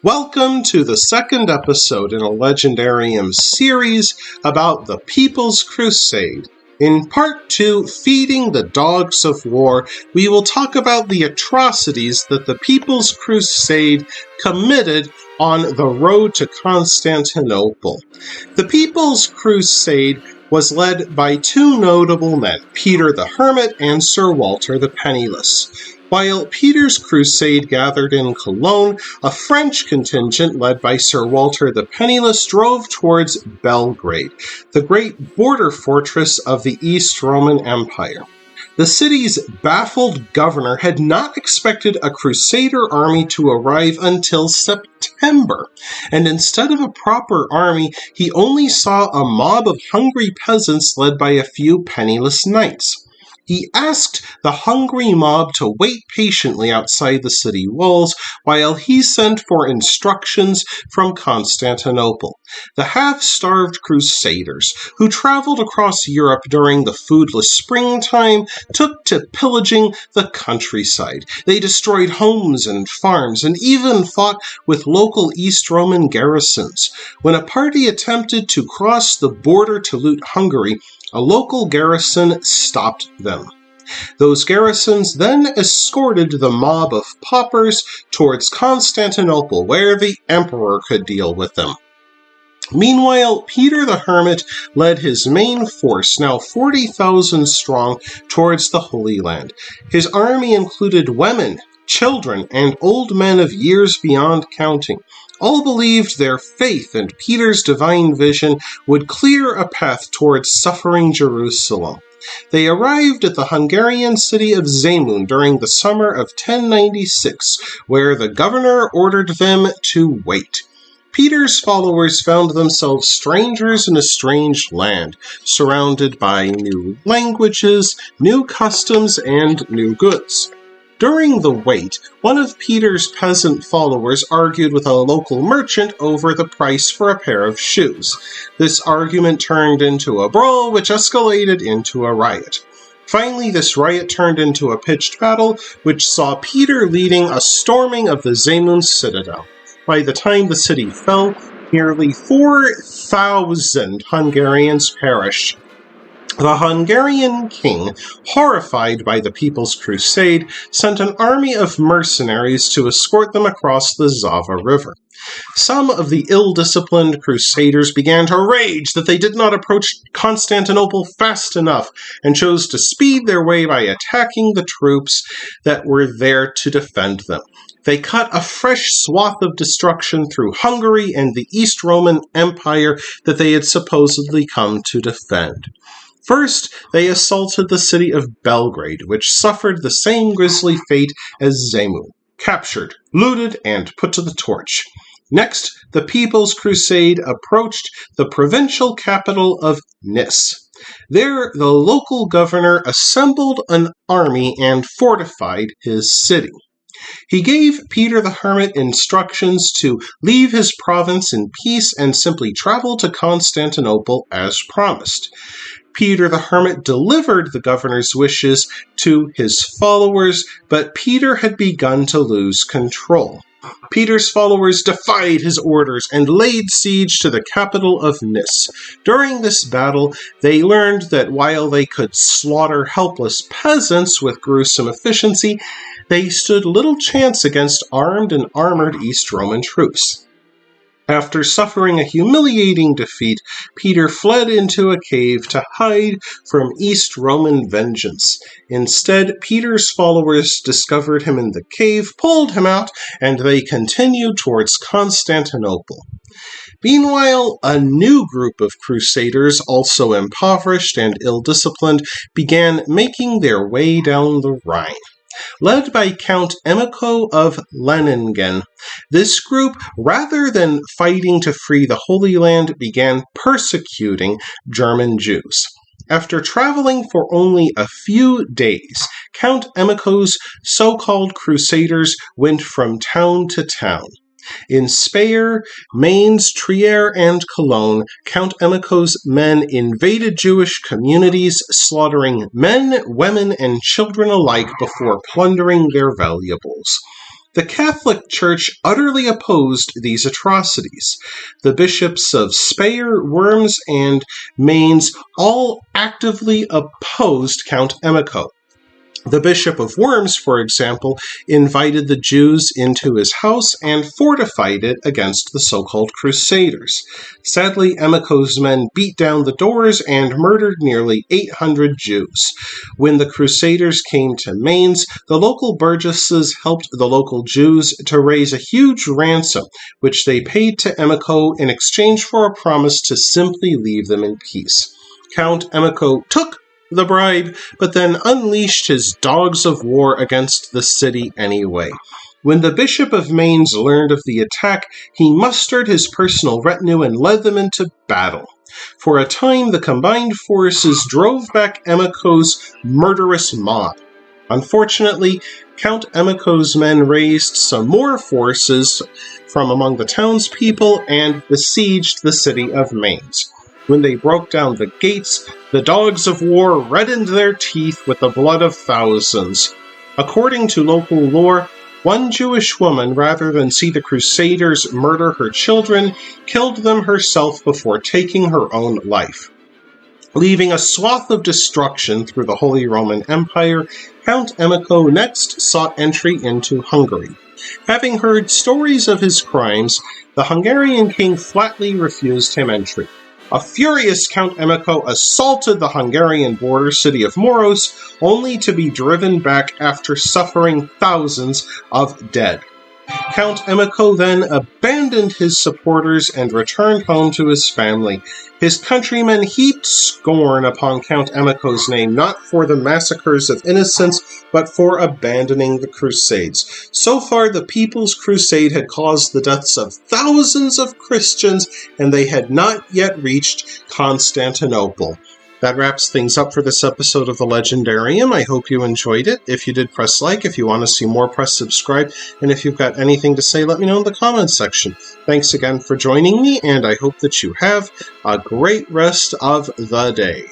Welcome to the second episode in a Legendarium series about the People's Crusade. In Part 2, Feeding the Dogs of War, we will talk about the atrocities that the People's Crusade committed on the road to Constantinople. The People's Crusade was led by two notable men, Peter the Hermit and Sir Walter the Penniless. While Peter's crusade gathered in Cologne, a French contingent led by Sir Walter the Penniless drove towards Belgrade, the great border fortress of the East Roman Empire. The city's baffled governor had not expected a Crusader army to arrive until September, and instead of a proper army, he only saw a mob of hungry peasants led by a few penniless knights. He asked the hungry mob to wait patiently outside the city walls while he sent for instructions from Constantinople. The half-starved Crusaders, who traveled across Europe during the foodless springtime, took to pillaging the countryside. They destroyed homes and farms and even fought with local East Roman garrisons. When a party attempted to cross the border to loot Hungary, a local garrison stopped them. Those garrisons then escorted the mob of paupers towards Constantinople, where the emperor could deal with them. Meanwhile, Peter the Hermit led his main force, now 40,000 strong, towards the Holy Land. His army included women, children, and old men of years beyond counting. All believed their faith and Peter's divine vision would clear a path towards suffering Jerusalem. They arrived at the Hungarian city of Zemun during the summer of 1096, where the governor ordered them to wait. Peter's followers found themselves strangers in a strange land, surrounded by new languages, new customs, and new goods. During the wait, one of Peter's peasant followers argued with a local merchant over the price for a pair of shoes. This argument turned into a brawl, which escalated into a riot. Finally, this riot turned into a pitched battle, which saw Peter leading a storming of the Zemun citadel. By the time the city fell, nearly 4,000 Hungarians perished. The Hungarian king, horrified by the People's Crusade, sent an army of mercenaries to escort them across the Zava River. Some of the ill-disciplined Crusaders began to rage that they did not approach Constantinople fast enough and chose to speed their way by attacking the troops that were there to defend them. They cut a fresh swath of destruction through Hungary and the East Roman Empire that they had supposedly come to defend. First, they assaulted the city of Belgrade, which suffered the same grisly fate as Zemun, captured, looted, and put to the torch. Next, the People's Crusade approached the provincial capital of Nis. There, the local governor assembled an army and fortified his city. He gave Peter the Hermit instructions to leave his province in peace and simply travel to Constantinople as promised. Peter the Hermit delivered the governor's wishes to his followers, but Peter had begun to lose control. Peter's followers defied his orders and laid siege to the capital of Nis. During this battle, they learned that while they could slaughter helpless peasants with gruesome efficiency, they stood little chance against armed and armored East Roman troops. After suffering a humiliating defeat, Peter fled into a cave to hide from East Roman vengeance. Instead, Peter's followers discovered him in the cave, pulled him out, and they continued towards Constantinople. Meanwhile, a new group of Crusaders, also impoverished and ill-disciplined, began making their way down the Rhine. Led by Count Emicho of Leiningen, this group, rather than fighting to free the Holy Land, began persecuting German Jews. After traveling for only a few days, Count Emicho's so-called Crusaders went from town to town. In Speyer, Mainz, Trier, and Cologne, Count Emicho's men invaded Jewish communities, slaughtering men, women, and children alike before plundering their valuables. The Catholic Church utterly opposed these atrocities. The bishops of Speyer, Worms, and Mainz all actively opposed Count Emicho. The Bishop of Worms, for example, invited the Jews into his house and fortified it against the so-called Crusaders. Sadly, Emicho's men beat down the doors and murdered nearly 800 Jews. When the Crusaders came to Mainz, the local burgesses helped the local Jews to raise a huge ransom, which they paid to Emicho in exchange for a promise to simply leave them in peace. Count Emicho took the bribe, but then unleashed his dogs of war against the city anyway. When the Bishop of Mainz learned of the attack, he mustered his personal retinue and led them into battle. For a time, the combined forces drove back Emicho's murderous mob. Unfortunately, Count Emicho's men raised some more forces from among the townspeople and besieged the city of Mainz. When they broke down the gates, the dogs of war reddened their teeth with the blood of thousands. According to local lore, one Jewish woman, rather than see the Crusaders murder her children, killed them herself before taking her own life. Leaving a swath of destruction through the Holy Roman Empire, Count Emicho next sought entry into Hungary. Having heard stories of his crimes, the Hungarian king flatly refused him entry. A furious Count Emicho assaulted the Hungarian border city of Moros, only to be driven back after suffering thousands of dead. Count Emicho then abandoned his supporters and returned home to his family. His countrymen heaped scorn upon Count Emicho's name, not for the massacres of innocents, but for abandoning the Crusades. So far, the People's Crusade had caused the deaths of thousands of Christians, and they had not yet reached Constantinople. That wraps things up for this episode of the Legendarium. I hope you enjoyed it. If you did, press like. If you want to see more, press subscribe. And if you've got anything to say, let me know in the comments section. Thanks again for joining me, and I hope that you have a great rest of the day.